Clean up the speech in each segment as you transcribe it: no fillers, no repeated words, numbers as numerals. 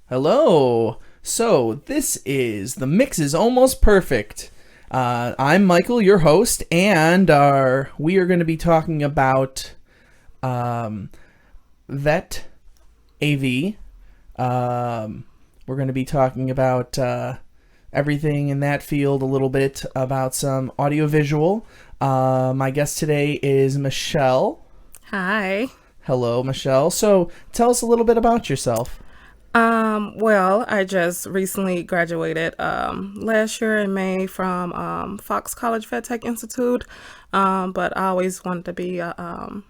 Hello. So this is The Mix is Almost Perfect. I'm Michael, your host, and we are going to be talking about vet AV. We're going to be talking about everything in that field, a little bit about some audiovisual. My guest today is Michelle. Hi. Hello, Michelle. So tell us a little bit about yourself. Well, I just recently graduated last year in May from Fox College Vet Tech Institute, but I always wanted to be a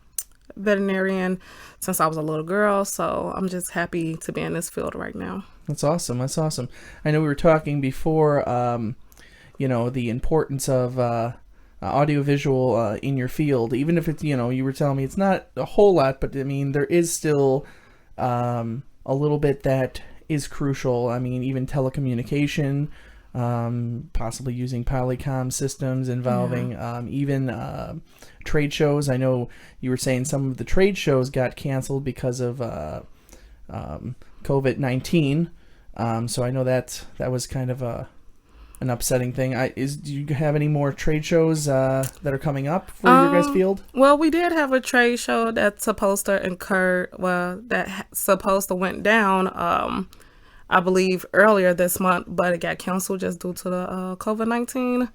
veterinarian since I was a little girl, so I'm just happy to be in this field right now. That's awesome. That's awesome. I know we were talking before, the importance of audiovisual in your field, even if it's, you were telling me it's not a whole lot, but I mean, there is still a little bit that is crucial. I mean, even telecommunication, possibly using polycom systems involving even trade shows. I know you were saying some of the trade shows got canceled because of COVID-19. So I know that was kind of an upsetting thing. Do you have any more trade shows that are coming up for your guys' field? Well, we did have a trade show that's supposed to went down, I believe earlier this month, but it got canceled just due to the COVID-19.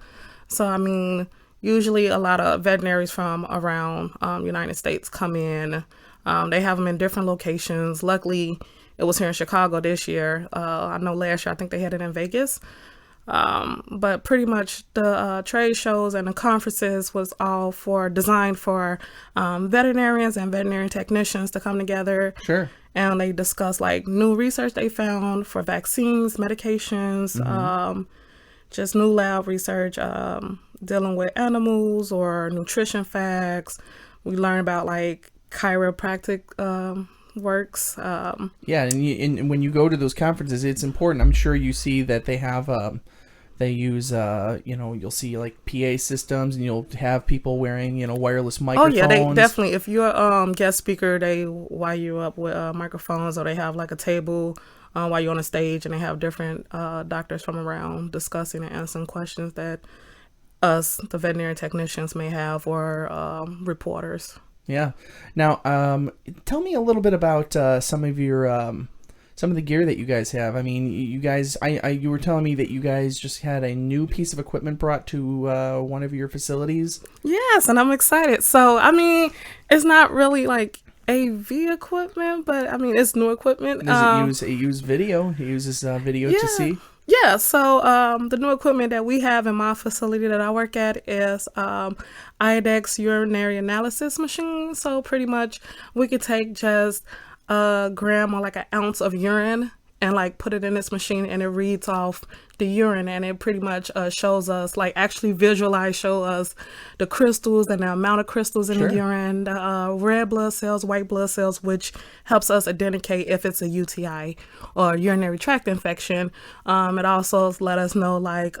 So, I mean, usually a lot of veterinaries from around United States come in. They have them in different locations. Luckily, it was here in Chicago this year. I know last year, I think they had it in Vegas. But pretty much the trade shows and the conferences was all designed for veterinarians and veterinarian technicians to come together. Sure. And they discuss like new research they found for vaccines, medications, just new lab research, dealing with animals or nutrition facts. We learn about like chiropractic works. Yeah, and when you go to those conferences, it's important. I'm sure you see that they have they use you'll see like PA systems, and you'll have people wearing wireless microphones. Oh yeah, they definitely. If you're a guest speaker, they wire you up with microphones, or they have like a table while you're on the stage, and they have different doctors from around discussing and answering questions that us, the veterinary technicians, may have, or reporters. Yeah. Now, tell me a little bit about some of the gear that you guys have. I mean, you guys, you were telling me that you guys just had a new piece of equipment brought to one of your facilities. Yes, and I'm excited. So, I mean, it's not really like AV equipment, but I mean, it's new equipment. Does it use video? It uses video to see? Yeah, so the new equipment that we have in my facility that I work at is IDEX urinary analysis machine. So pretty much we could take just a gram or like an ounce of urine and like put it in this machine, and it reads off the urine, and it pretty much shows us, like actually show us the crystals and the amount of crystals in the urine, the red blood cells, white blood cells, which helps us identify if it's a UTI or urinary tract infection. It also let us know like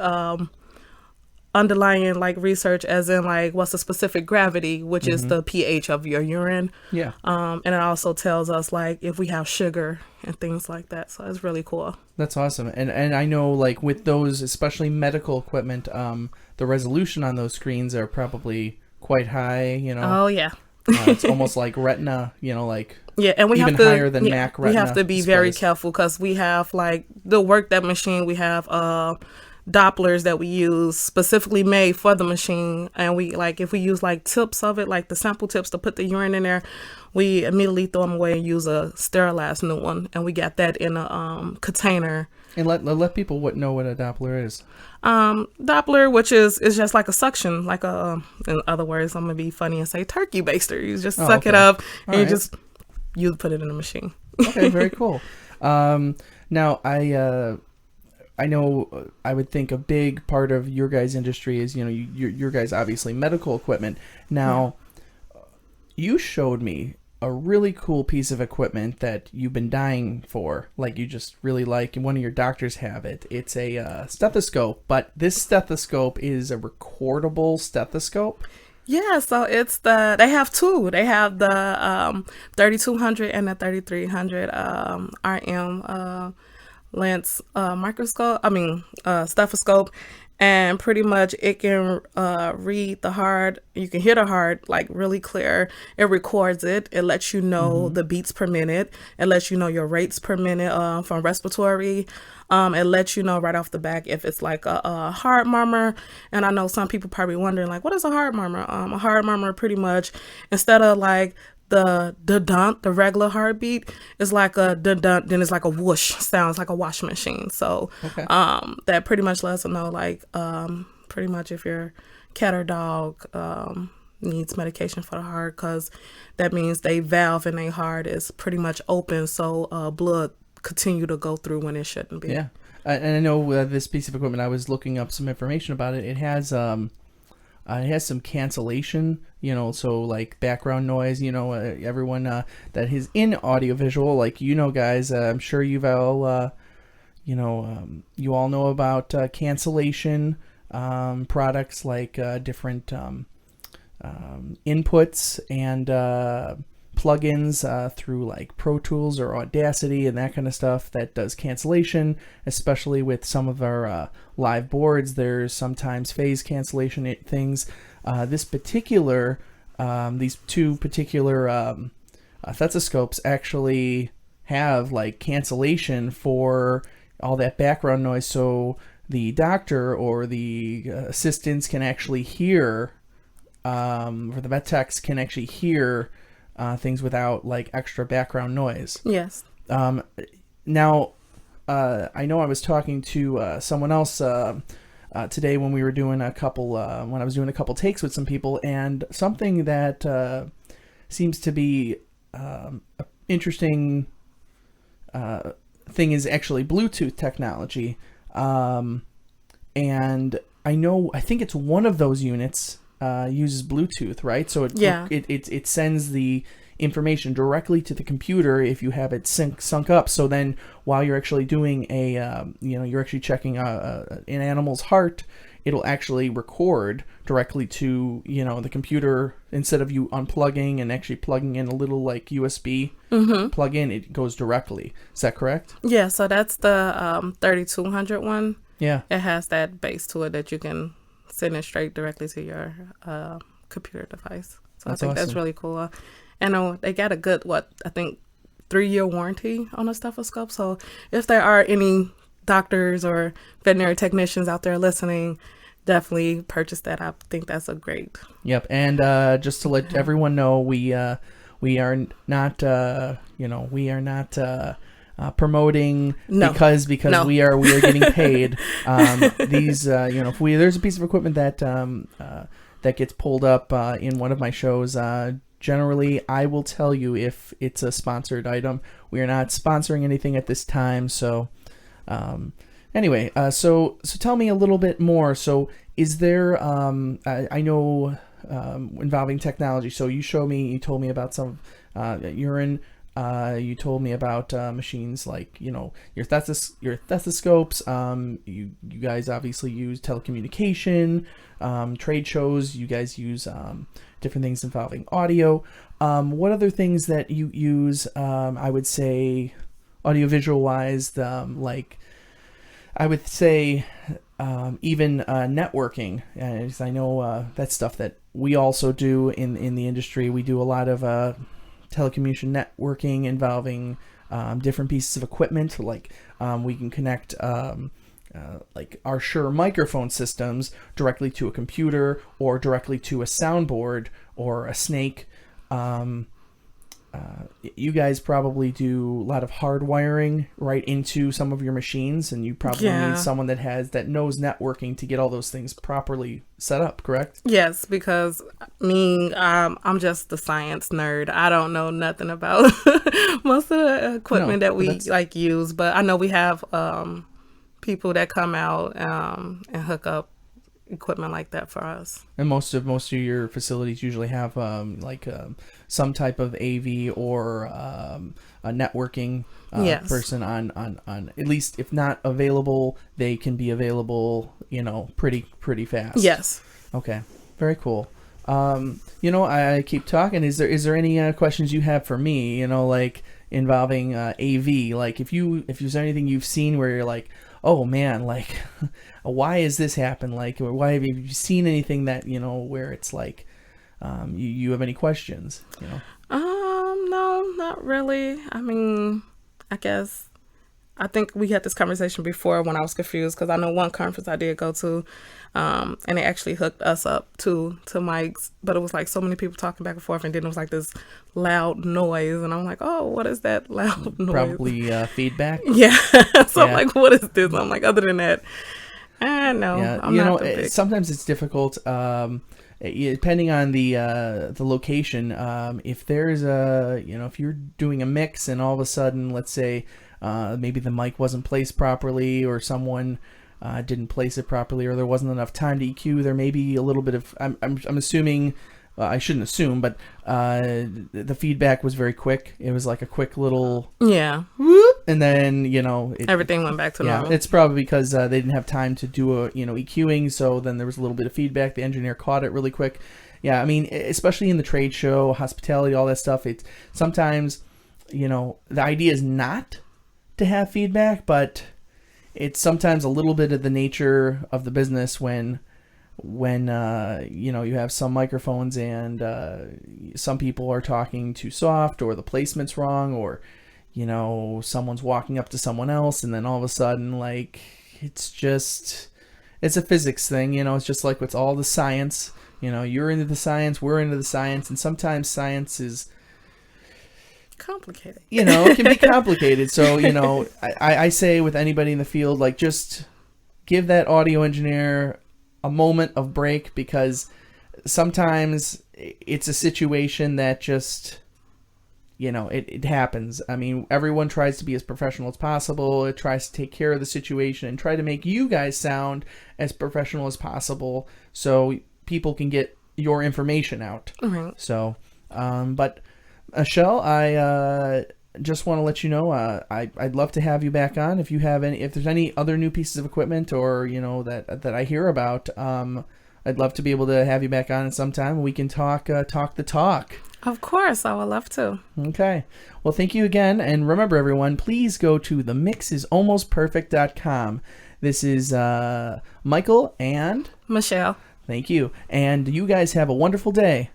underlying like research, as in like what's the specific gravity, which is the pH of your urine. Yeah. And it also tells us like if we have sugar and things like that. So it's really cool. That's awesome. And I know like with those, especially medical equipment, the resolution on those screens are probably quite high, Oh yeah. It's almost like retina, like yeah, and we even have to, higher than Mac retina. We have to be very careful because we have like the work that machine, we have Dopplers that we use specifically made for the machine, and we like if we use like tips of it, like the sample tips to put the urine in there, we immediately throw them away and use a sterilized new one, and we got that in a container. And let people know what a Doppler is. Doppler, which is just like a suction, like in other words, I'm gonna be funny and say turkey baster. You just suck it up and you put it in the machine. Okay, very cool. Now I know I would think a big part of your guys' industry is, your guys' obviously medical equipment. Now, you showed me a really cool piece of equipment that you've been dying for, like you just really like, and one of your doctors have it. It's a stethoscope, but this stethoscope is a recordable stethoscope. Yeah, so they have two. They have the 3200 and the 3300 RM lens stethoscope, and pretty much it can read the heart. You can hear the heart like really clear. It records it. It lets you know the beats per minute. It lets you know your rates per minute from respiratory. It lets you know right off the back if it's like a heart murmur. And I know some people probably wondering like, what is a heart murmur? A heart murmur pretty much, instead of like the dun, the regular heartbeat, is like a dun, then it's like a whoosh, sounds like a washing machine. So that pretty much lets them know like pretty much if your cat or dog needs medication for the heart, because that means they valve in their heart is pretty much open, so blood continue to go through when it shouldn't be. Yeah, and I know this piece of equipment, I was looking up some information about it. It has some cancellation, so like background noise, everyone that is in audiovisual, like, guys, I'm sure you've all, you all know about cancellation products, like different inputs and plugins through like Pro Tools or Audacity and that kind of stuff that does cancellation, especially with some of our live boards. There's sometimes phase cancellation things. These two particular stethoscopes actually have like cancellation for all that background noise, so the doctor or the assistants can actually hear, or the vet techs can actually hear things without like extra background noise. Yes. Now, I know I was talking to someone else today when we were doing when I was doing a couple takes with some people, and something that seems to be an interesting thing is actually Bluetooth technology. And I think it's one of those units uses Bluetooth, right? So it sends the information directly to the computer if you have it sunk up. So then while you're actually doing you're actually checking an animal's heart, it'll actually record directly to, the computer. Instead of you unplugging and actually plugging in a little like USB plug-in, it goes directly. Is that correct? Yeah, so that's the 3200 one. Yeah. It has that base to it that you can send it straight directly to your computer device. So That's I think awesome. that's really cool. And they got a good, 3-year warranty on the stethoscope. So if there are any doctors or veterinary technicians out there listening, definitely purchase that. I think that's a great. Yep. And just to let everyone know, we are not promoting because No. we are getting paid. These if there's a piece of equipment that gets pulled up in one of my shows, generally I will tell you if it's a sponsored item. We are not sponsoring anything at this time. So anyway, so tell me a little bit more. So is there I know involving technology. So you told me about some urine. You told me about machines like, your stethoscopes. You guys obviously use telecommunication, trade shows. You guys use different things involving audio. What other things that you use, I would say, audiovisual wise, like I would say even networking. As I know that's stuff that we also do in the industry. We do a lot of telecommunication networking involving different pieces of equipment, like we can connect like our Shure microphone systems directly to a computer or directly to a soundboard or a snake. You guys probably do a lot of hardwiring right into some of your machines, and you probably need someone that knows networking to get all those things properly set up, correct? Yes, because I'm just the science nerd. I don't know nothing about most of the equipment that we use, but I know we have people that come out and hook up equipment like that for us. And most of your facilities usually have some type of AV or a networking Yes. person on at least, if not available, they can be available, pretty fast. Yes. Okay, very cool. I keep talking. Is there any questions you have for me? Like involving AV. Like if there's anything you've seen where you're like, oh man, like why is this happen? Like, or why have you seen anything that where it's like you have any questions? No, not really. I mean, I think we had this conversation before when I was confused, because I know one conference I did go to, and they actually hooked us up to mics, but it was like so many people talking back and forth, and then it was like this loud noise, and I'm like, oh, what is that loud noise? Probably feedback. Yeah. So I'm like, what is this? I'm like, other than that, no. Yeah, I'm not the big. sometimes it's difficult. Depending on the location, if there's if you're doing a mix and all of a sudden, let's say, maybe the mic wasn't placed properly, or someone didn't place it properly, or there wasn't enough time to EQ, there may be a little bit of. I'm assuming. I shouldn't assume, but the feedback was very quick. It was like a quick little whoop, and then Everything went back to normal. It's probably because they didn't have time to do a EQing, so then there was a little bit of feedback. The engineer caught it really quick. Yeah, I mean, especially in the trade show, hospitality, all that stuff. It's sometimes the idea is not to have feedback, but it's sometimes a little bit of the nature of the business when you have some microphones and some people are talking too soft, or the placement's wrong, or someone's walking up to someone else, and then all of a sudden, like, it's a physics thing. It's just like with all the science. You're into the science, we're into the science, and sometimes science is complicated. It can be complicated. So I say with anybody in the field, like, just give that audio engineer a moment of break, because sometimes it's a situation that just it happens. I mean, everyone tries to be as professional as possible. It tries to take care of the situation and try to make you guys sound as professional as possible, so people can get your information out. Mm-hmm. So but Michelle, I just want to let you know, I'd love to have you back on if there's any other new pieces of equipment, or that I hear about. I'd love to be able to have you back on at some time. We can talk the talk. Of course, I would love to. Okay. Well, thank you again, and remember, everyone, please go to themixisalmostperfect.com. This is Michael and Michelle. Thank you, and you guys have a wonderful day.